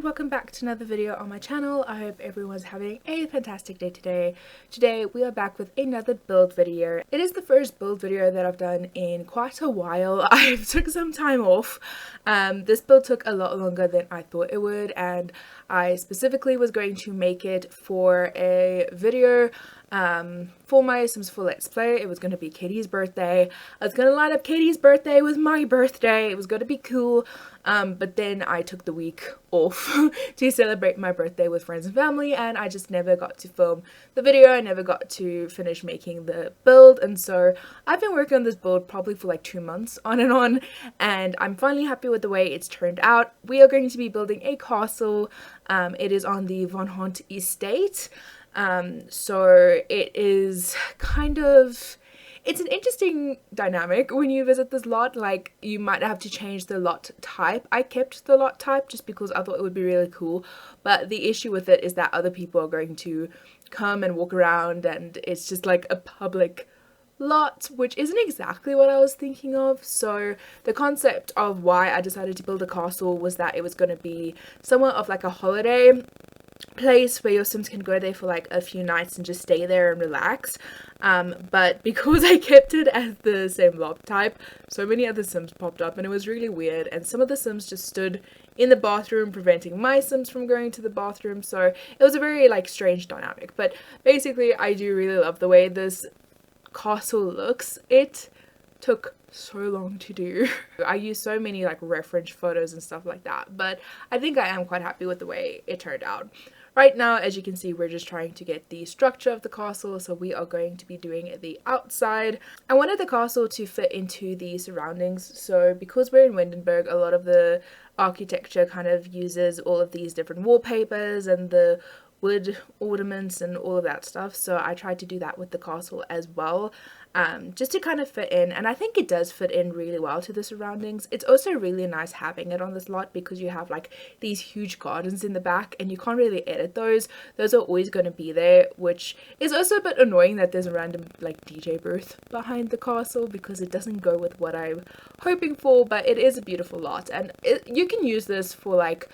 and welcome back to another video on my channel. I hope everyone's having a fantastic day today. Today we are back with another build video. It is the first build video that I've done in quite a while. I took some time off. This build took a lot longer than I thought it would, and I specifically was going to make it for a video for my Sims 4 Let's Play. It was going to be Katie's birthday. I was going to line up Katie's birthday with my birthday. It was going to be cool. But then I took the week off to celebrate my birthday with friends and family, and I just never got to film the video. I never got to finish making the build, and so I've been working on this build probably for like 2 months on, and I'm finally happy with the way it's turned out. We are going to be building a castle. It is on the Von Hont estate. So it is kind of, it's an interesting dynamic when you visit this lot. Like, you might have to change the lot type. I kept the lot type just because I thought it would be really cool, but the issue with it is that other people are going to come and walk around, and it's just like a public lot, which isn't exactly what I was thinking of. So the concept of why I decided to build a castle was that it was going to be somewhat of like a holiday place where your Sims can go there for like a few nights and just stay there and relax. But because I kept it as the same lot type, so many other Sims popped up and it was really weird, and some of the Sims just stood in the bathroom preventing my Sims from going to the bathroom, so it was a very like strange dynamic. But basically I do really love the way this castle looks. It took so long to do. I used so many like reference photos and stuff like that, but I think I am quite happy with the way it turned out. Right now, as you can see, we're just trying to get the structure of the castle, so we are going to be doing the outside. I wanted the castle to fit into the surroundings, so because we're in Windenburg, a lot of the architecture kind of uses all of these different wallpapers and the wood ornaments and all of that stuff, so I tried to do that with the castle as well, just to kind of fit in, and I think it does fit in really well to the surroundings. It's also really nice having it on this lot because you have like these huge gardens in the back and you can't really edit those. Those are always going to be there, which is also a bit annoying that there's a random like DJ booth behind the castle because it doesn't go with what I'm hoping for, but it is a beautiful lot, and you can use this for like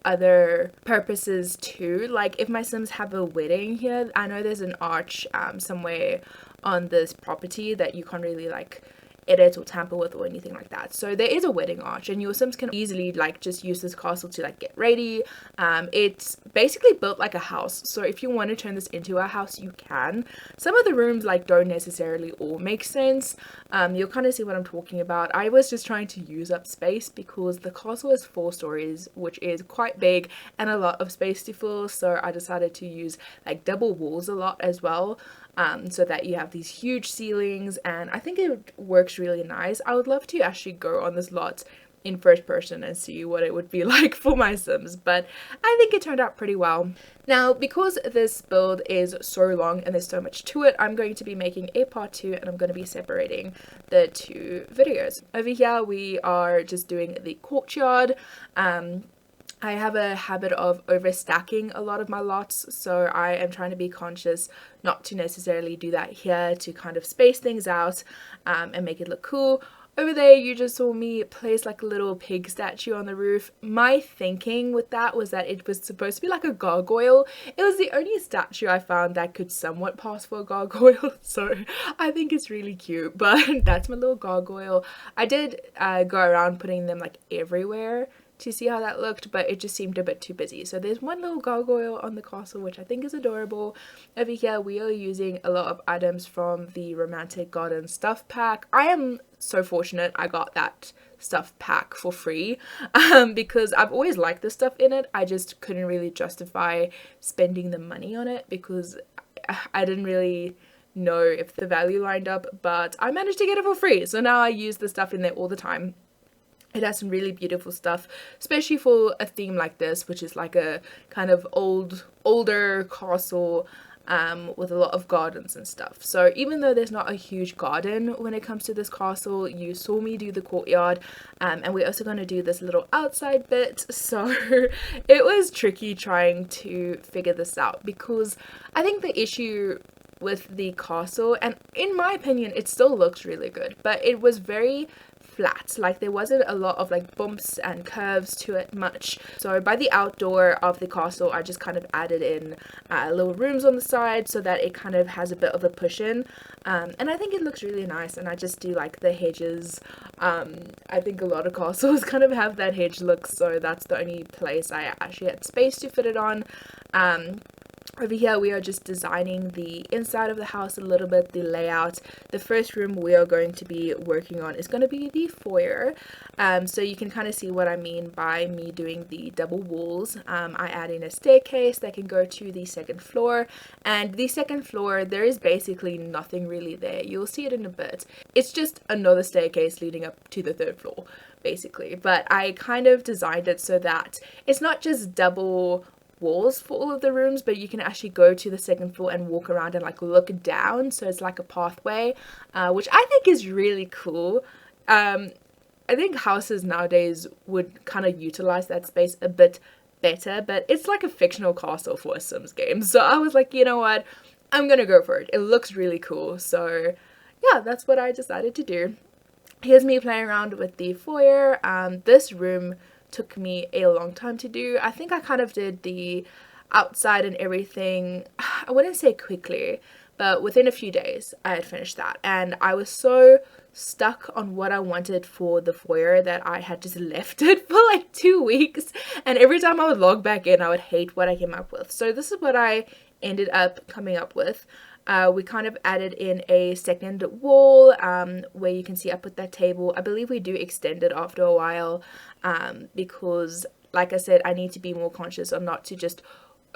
other purposes too. Like if my Sims have a wedding here, I know there's an arch somewhere on this property that you can't really like edit or tamper with or anything like that. So there is a wedding arch, and your Sims can easily like just use this castle to like get ready. It's basically built like a house, so if you want to turn this into a house, you can. Some of the rooms like don't necessarily all make sense. You'll kind of see what I'm talking about. I was just trying to use up space because the castle is 4 stories, which is quite big and a lot of space to fill, so I decided to use like double walls a lot as well. So that you have these huge ceilings, and I think it works really nice. I would love to actually go on this lot in first person and see what it would be like for my Sims, but I think it turned out pretty well. Now, because this build is so long and there's so much to it, I'm going to be making a part 2, and I'm going to be separating the 2 videos. Over here we are just doing the courtyard. I have a habit of overstacking a lot of my lots, so I am trying to be conscious not to necessarily do that here, to kind of space things out and make it look cool. Over there you just saw me place like a little pig statue on the roof. My thinking with that was that it was supposed to be like a gargoyle. It was the only statue I found that could somewhat pass for a gargoyle, so I think it's really cute, but that's my little gargoyle. I did go around putting them like everywhere to see how that looked, but it just seemed a bit too busy. So there's one little gargoyle on the castle, which I think is adorable. Over here we are using a lot of items from the Romantic Garden stuff pack. I am so fortunate I got that stuff pack for free because I've always liked the stuff in it. I just couldn't really justify spending the money on it because I didn't really know if the value lined up, but I managed to get it for free, so now I use the stuff in there all the time. It has some really beautiful stuff, especially for a theme like this, which is like a kind of older castle with a lot of gardens and stuff. So even though there's not a huge garden when it comes to this castle, you saw me do the courtyard, and we're also going to do this little outside bit. So it was tricky trying to figure this out because I think the issue with the castle, and in my opinion it still looks really good, but it was very flat, like there wasn't a lot of like bumps and curves to it much. So by the outdoor of the castle, I just kind of added in little rooms on the side so that it kind of has a bit of a push in, and I think it looks really nice. And I just do like the hedges. I think a lot of castles kind of have that hedge look, so that's the only place I actually had space to fit it on. Over here we are just designing the inside of the house a little bit, the layout. The first room we are going to be working on is going to be the foyer. So you can kind of see what I mean by me doing the double walls. I add in a staircase that can go to the second floor, and the second floor there is basically nothing really there. You'll see it in a bit. It's just another staircase leading up to the third floor basically, but I kind of designed it so that it's not just double walls for all of the rooms, but you can actually go to the second floor and walk around and like look down, so it's like a pathway, which I think is really cool. I think houses nowadays would kind of utilize that space a bit better, but it's like a fictional castle for a Sims game, so I was like, you know what, I'm gonna go for it. It looks really cool, so yeah, that's what I decided to do. Here's me playing around with the foyer. This room took me a long time to do. I think I kind of did the outside and everything, I wouldn't say quickly, but within a few days I had finished that, and I was so stuck on what I wanted for the foyer that I had just left it for like 2 weeks, and every time I would log back in I would hate what I came up with. So this is what I ended up coming up with. We kind of added in a second wall where you can see I put that table. I believe we do extend it after a while because, like I said, I need to be more conscious of not to just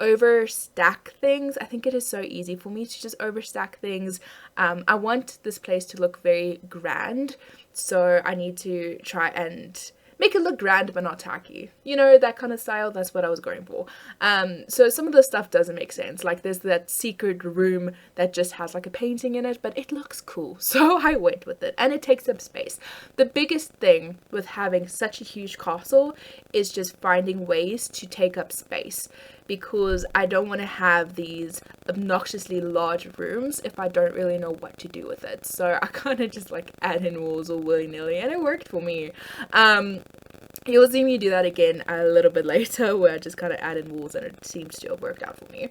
overstack things. I think it is so easy for me to just overstack things. I want this place to look very grand, so I need to try and make it look grand but not tacky, you know, that kind of style. That's what I was going for. So some of the stuff doesn't make sense, like there's that secret room that just has like a painting in it, but it looks cool, so I went with it, and it takes up space. The biggest thing with having such a huge castle is just finding ways to take up space, because I don't want to have these obnoxiously large rooms if I don't really know what to do with it. So I kind of just like add in walls all willy-nilly, and it worked for me. You'll see me do that again a little bit later, where I just kind of add in walls, and it seems to have worked out for me.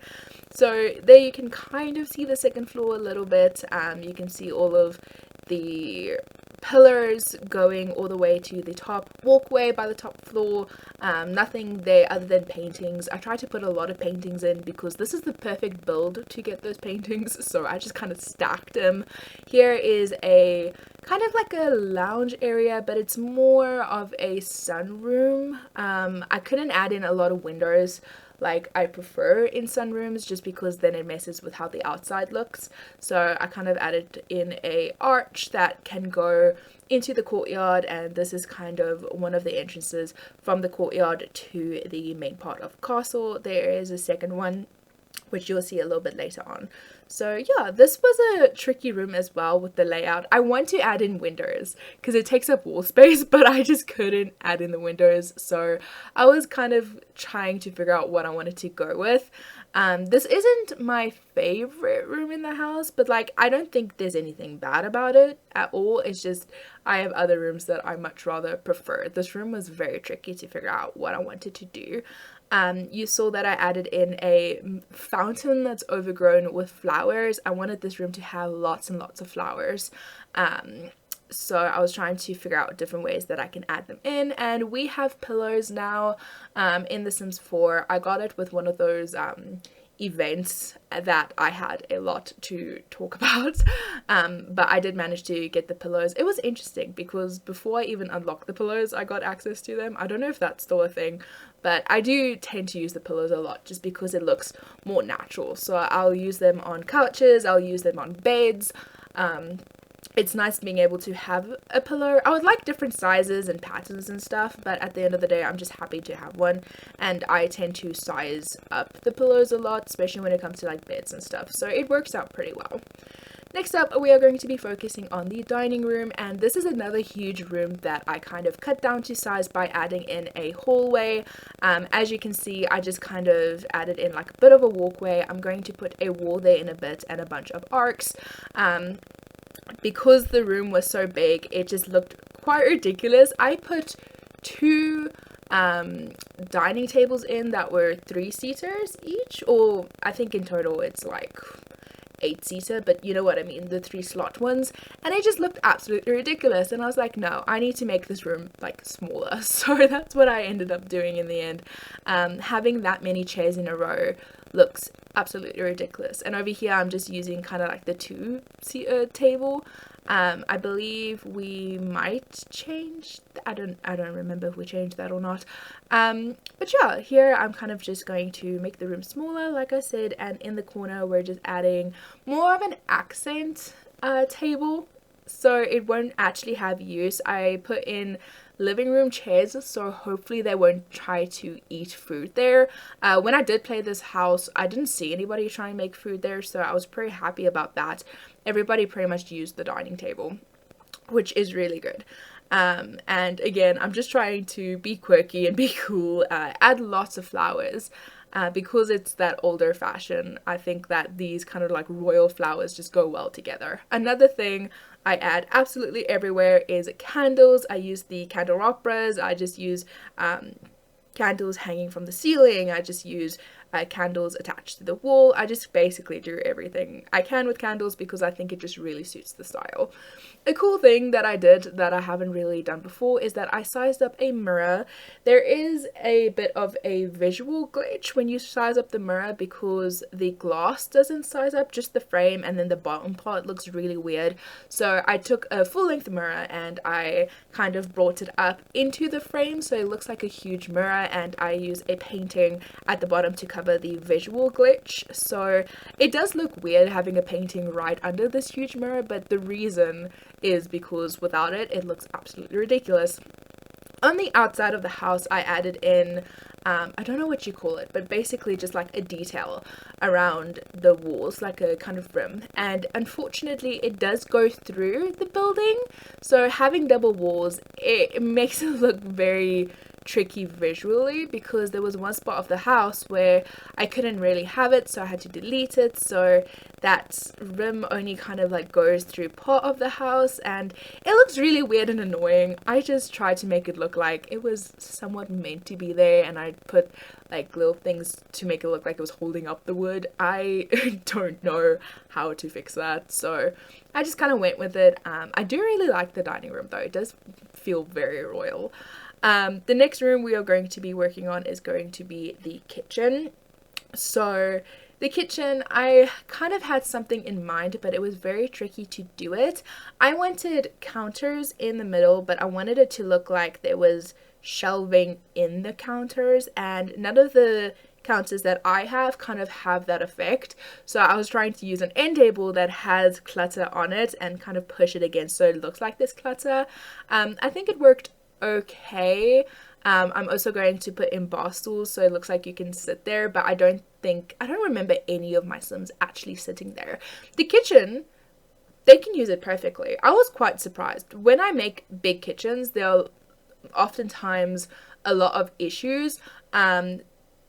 So there you can kind of see the second floor a little bit. You can see all of the pillars going all the way to the top walkway by the top floor. Nothing there other than paintings. I tried to put a lot of paintings in because this is the perfect build to get those paintings, so I just kind of stacked them. Here is a kind of like a lounge area, but it's more of a sunroom. I couldn't add in a lot of windows like I prefer in sunrooms, just because then it messes with how the outside looks. So I kind of added in a arch that can go into the courtyard, and this is kind of one of the entrances from the courtyard to the main part of the castle. There is a second one, which you'll see a little bit later on. So yeah, this was a tricky room as well with the layout. I want to add in windows because it takes up wall space, but I just couldn't add in the windows. So I was kind of trying to figure out what I wanted to go with. This isn't my favorite room in the house, but like I don't think there's anything bad about it at all. It's just I have other rooms that I much rather prefer. This room was very tricky to figure out what I wanted to do. You saw that I added in a fountain that's overgrown with flowers. I wanted this room to have lots and lots of flowers. So I was trying to figure out different ways that I can add them in, and we have pillows now in The Sims 4. I got it with one of those events that I had a lot to talk about, but I did manage to get the pillows. It was interesting because before I even unlocked the pillows, I got access to them. I don't know if that's still a thing, but I do tend to use the pillows a lot just because it looks more natural. So I'll use them on couches, I'll use them on beds. It's nice being able to have a pillow. I would like different sizes and patterns and stuff, but at the end of the day I'm just happy to have one, and I tend to size up the pillows a lot, especially when it comes to like beds and stuff, so it works out pretty well. Next up, we are going to be focusing on the dining room, and this is another huge room that I kind of cut down to size by adding in a hallway. As you can see, I just kind of added in like a bit of a walkway. I'm going to put a wall there in a bit and a bunch of arcs. Because the room was so big, it just looked quite ridiculous. I put two dining tables in that were 3-seaters each, or I think in total it's like 8-seater, but you know what I mean, the 3-slot ones, and it just looked absolutely ridiculous, and I was like, no, I need to make this room like smaller. So that's what I ended up doing in the end. Having that many chairs in a row looks absolutely ridiculous, and over here I'm just using kind of like the 2-seater table. I believe we might change, I don't remember if we changed that or not, but yeah, here I'm kind of just going to make the room smaller, like I said, and in the corner we're just adding more of an accent table, so it won't actually have use. I put in living room chairs, so hopefully they won't try to eat food there. When I did play this house, I didn't see anybody try and make food there, so I was pretty happy about that. Everybody pretty much used the dining table, which is really good. And again, I'm just trying to be quirky and be cool, add lots of flowers. Because it's that older fashion, I think that these kind of like royal flowers just go well together. Another thing I add absolutely everywhere is candles. I use the candelabras. I just use candles hanging from the ceiling. I just use candles attached to the wall. I just basically do everything I can with candles because I think it just really suits the style. A cool thing that I did that I haven't really done before is that I sized up a mirror. There is a bit of a visual glitch when you size up the mirror because the glass doesn't size up, just the frame, and then the bottom part looks really weird. So I took a full-length mirror and I kind of brought it up into the frame so it looks like a huge mirror, and I use a painting at the bottom to cover the visual glitch. So it does look weird having a painting right under this huge mirror, but the reason is because without it, it looks absolutely ridiculous. On the outside of the house, I added in, I don't know what you call it, but basically just like a detail around the walls, like a kind of rim. And unfortunately, it does go through the building. So having double walls, it makes it look very tricky visually, because there was one spot of the house where I couldn't really have it, so I had to delete it, so that rim only kind of like goes through part of the house and it looks really weird and annoying. I just tried to make it look like it was somewhat meant to be there, and I put like little things to make it look like it was holding up the wood. I don't know how to fix that, so I just kind of went with it. I do really like the dining room though, it does feel very royal. The next room we are going to be working on is going to be the kitchen. So the kitchen, I kind of had something in mind, but it was very tricky to do it. I wanted counters in the middle, but I wanted it to look like there was shelving in the counters, and none of the counters that I have kind of have that effect. So I was trying to use an end table that has clutter on it and kind of push it against so it looks like this clutter. I think it worked okay. I'm also going to put in bar stools so it looks like you can sit there, but I don't remember any of my Sims actually sitting there. The kitchen, they can use it perfectly. I was quite surprised. When I make big kitchens, there are oftentimes a lot of issues.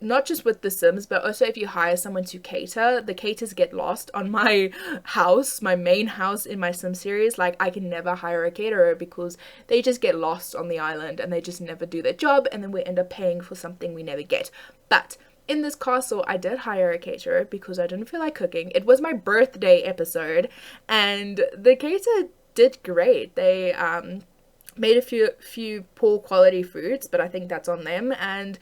Not just with the Sims, but also if you hire someone to cater, the caters get lost. On my house, my main house in my Sim series, like I can never hire a caterer because they just get lost on the island and they just never do their job, and then we end up paying for something we never get. But in this castle, I did hire a caterer because I didn't feel like cooking. It was my birthday episode and the caterer did great. They made a few poor quality foods, but I think that's on them, and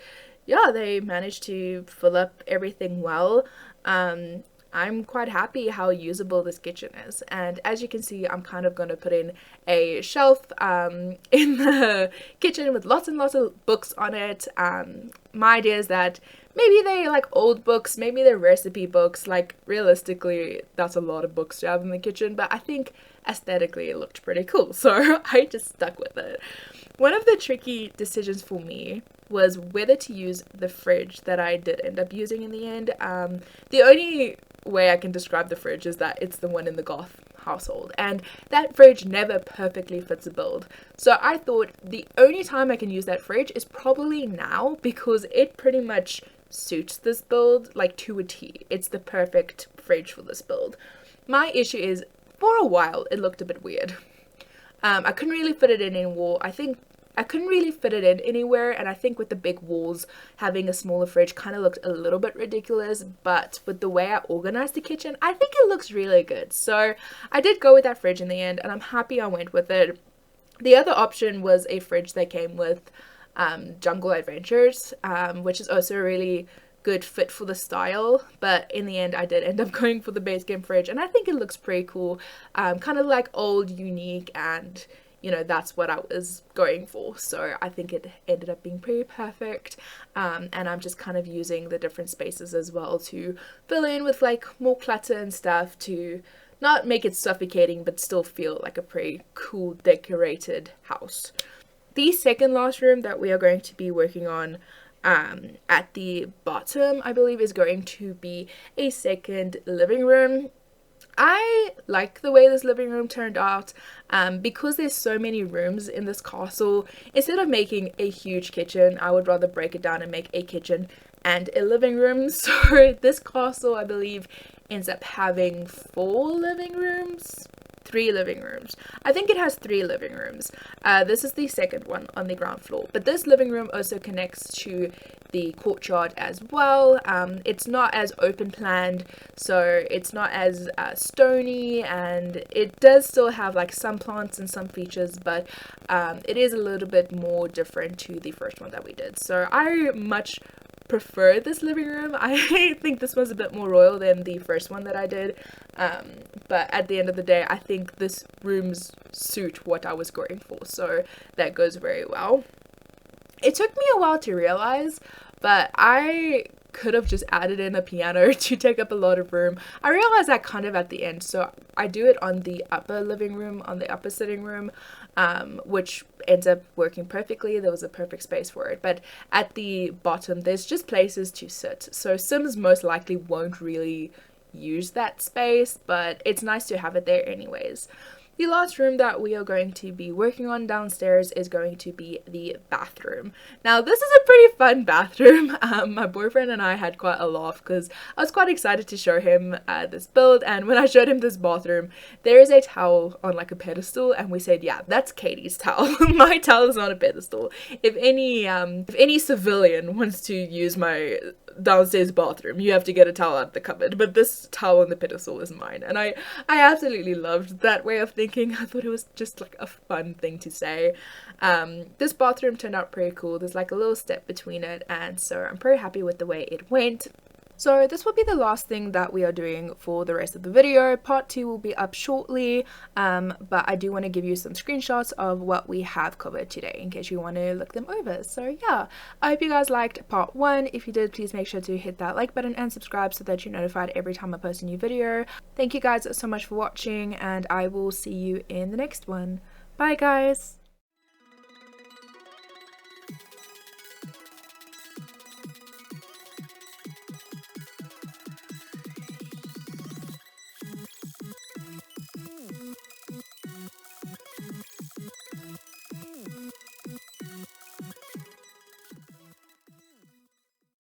yeah, they managed to fill up everything well. I'm quite happy how usable this kitchen is, and as you can see, I'm kind of going to put in a shelf in the kitchen with lots and lots of books on it. My idea is that maybe they're like old books, maybe they're recipe books. Like realistically, that's a lot of books to have in the kitchen, but I think aesthetically it looked pretty cool, so I just stuck with it. One of the tricky decisions for me was whether to use the fridge that I did end up using in the end. The only way I can describe the fridge is that it's the one in the goth household, and that fridge never perfectly fits a build. So I thought the only time I can use that fridge is probably now, because it pretty much suits this build like to a T. It's the perfect fridge for this build. My issue is, for a while it looked a bit weird. I couldn't really fit it in anymore. I couldn't really fit it in anywhere, and I think with the big walls, having a smaller fridge kind of looked a little bit ridiculous, but with the way I organized the kitchen, I think it looks really good. So I did go with that fridge in the end, and I'm happy I went with it. The other option was a fridge that came with Jungle Adventures, which is also a really good fit for the style, but in the end I did end up going for the base game fridge, and I think it looks pretty cool, kind of like old, unique, and you know, that's what I was going for. So I think it ended up being pretty perfect, and I'm just kind of using the different spaces as well to fill in with like more clutter and stuff to not make it suffocating but still feel like a pretty cool decorated house. The second last room that we are going to be working on at the bottom, I believe, is going to be a second living room. I like the way this living room turned out, because there's so many rooms in this castle. Instead of making a huge kitchen, I would rather break it down and make a kitchen and a living room. So this castle, I believe, ends up having 3 living rooms. I think it has 3 living rooms. This is the second one on the ground floor, but this living room also connects to the courtyard as well. It's not as open planned, so it's not as stony, and it does still have like some plants and some features, but it is a little bit more different to the first one that we did. So I much prefer this living room. I think this was a bit more royal than the first one that I did, but at the end of the day I think this room's suit what I was going for, so that goes very well. It took me a while to realize, but I could have just added in a piano to take up a lot of room. I realized that kind of at the end, so I do it on the upper living room, on the upper sitting room, which ends up working perfectly. There was a perfect space for it, but at the bottom there's just places to sit, so Sims most likely won't really use that space, but it's nice to have it there anyways. The last room that we are going to be working on downstairs is going to be the bathroom. Now this is a pretty fun bathroom. My boyfriend and I had quite a laugh because I was quite excited to show him this build, and when I showed him this bathroom, there is a towel on like a pedestal, and we said, yeah, that's Katie's towel. My towel is on a pedestal. If any civilian wants to use my downstairs bathroom, you have to get a towel out of the cupboard, but this towel on the pedestal is mine, and I absolutely loved that way of thinking. I thought it was just like a fun thing to say. This bathroom turned out pretty cool. There's like a little step between it, and so I'm pretty happy with the way it went. So this will be the last thing that we are doing for the rest of the video. Part 2 will be up shortly, but I do want to give you some screenshots of what we have covered today in case you want to look them over. So yeah, I hope you guys liked part 1. If you did, please make sure to hit that like button and subscribe so that you're notified every time I post a new video. Thank you guys so much for watching, and I will see you in the next one. Bye guys!